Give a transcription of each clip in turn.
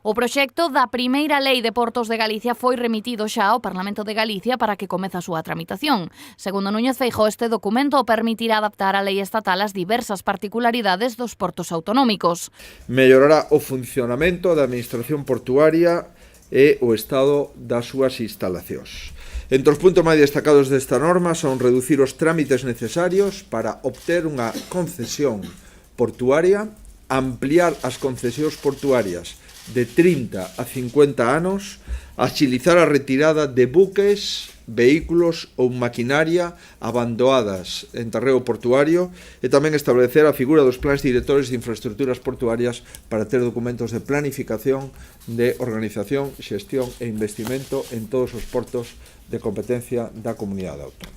O proxecto da primeira lei de portos de Galicia foi remitido xa ao Parlamento de Galicia para que comece a súa tramitación. Segundo Núñez Feijóo, este documento permitirá adaptar a lei estatal ás diversas particularidades dos portos autonómicos. Mellorará o funcionamento da administración portuaria e o estado das súas instalacións. Entre os puntos máis destacados desta norma son reducir os trámites necesarios para obter unha concesión portuaria, ampliar as concesións portuarias de 30 a 50 anos, axilizar a retirada de buques, vehículos ou maquinaria abandonadas en terreo portuario e tamén establecer a figura dos plans directores de infraestructuras portuarias para ter documentos de planificación, de organización, xestión e investimento en todos os portos de competencia da comunidade autónoma.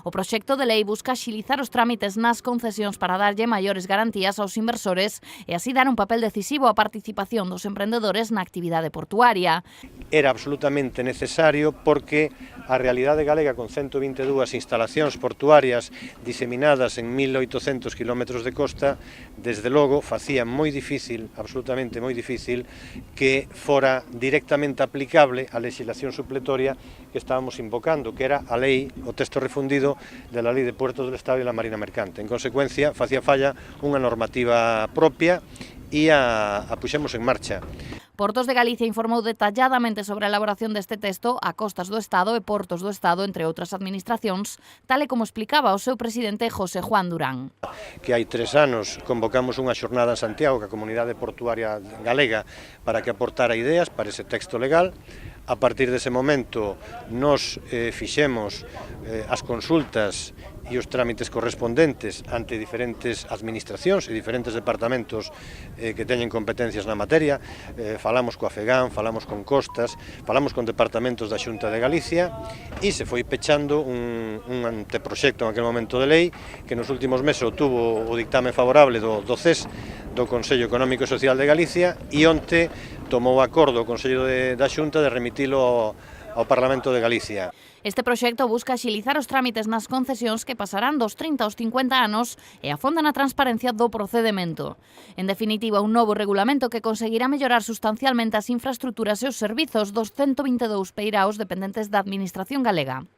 O proxecto de lei busca axilizar os trámites nas concesións para darlle maiores garantías aos inversores e así dar un papel decisivo á participación dos emprendedores na actividade portuaria. Era absolutamente necesario porque a realidade galega con 122 instalacións portuarias diseminadas en 1800 km de costa, desde logo facía moi difícil, absolutamente moi difícil, que fora directamente aplicable a legislación supletoria que estábamos invocando, que era a lei, o texto refundido de la Lei de Puertos del Estado e la Marina Mercante. En consecuencia, facía falla unha normativa propia e a puxemos en marcha. Portos de Galicia informou detalladamente sobre a elaboración deste texto a costas do Estado e Portos do Estado, entre outras administracións, tal e como explicaba o seu presidente José Juan Durán. Que hai 3 anos convocamos unha xornada en Santiago ca Comunidade Portuaria Galega para que aportara ideas para ese texto legal. A partir dese momento nos fixemos as consultas e os trámites correspondentes ante diferentes administracións e diferentes departamentos que teñen competencias na materia. Falamos coa FEGAN, falamos con Costas, falamos con departamentos da Xunta de Galicia e se foi pechando un anteproxecto en aquel momento de lei que nos últimos meses obtuvo o dictame favorable do CES, do Consello Económico e Social de Galicia, e onte tomou acordo o Consello da Xunta de remitilo ao Parlamento de Galicia. Este proxecto busca axilizar os trámites nas concesións que pasarán dos 30 aos 50 anos e afonda na transparencia do procedemento. En definitiva, un novo regulamento que conseguirá mellorar sustancialmente as infraestructuras e os servizos dos 122 peiraos dependentes da Administración galega.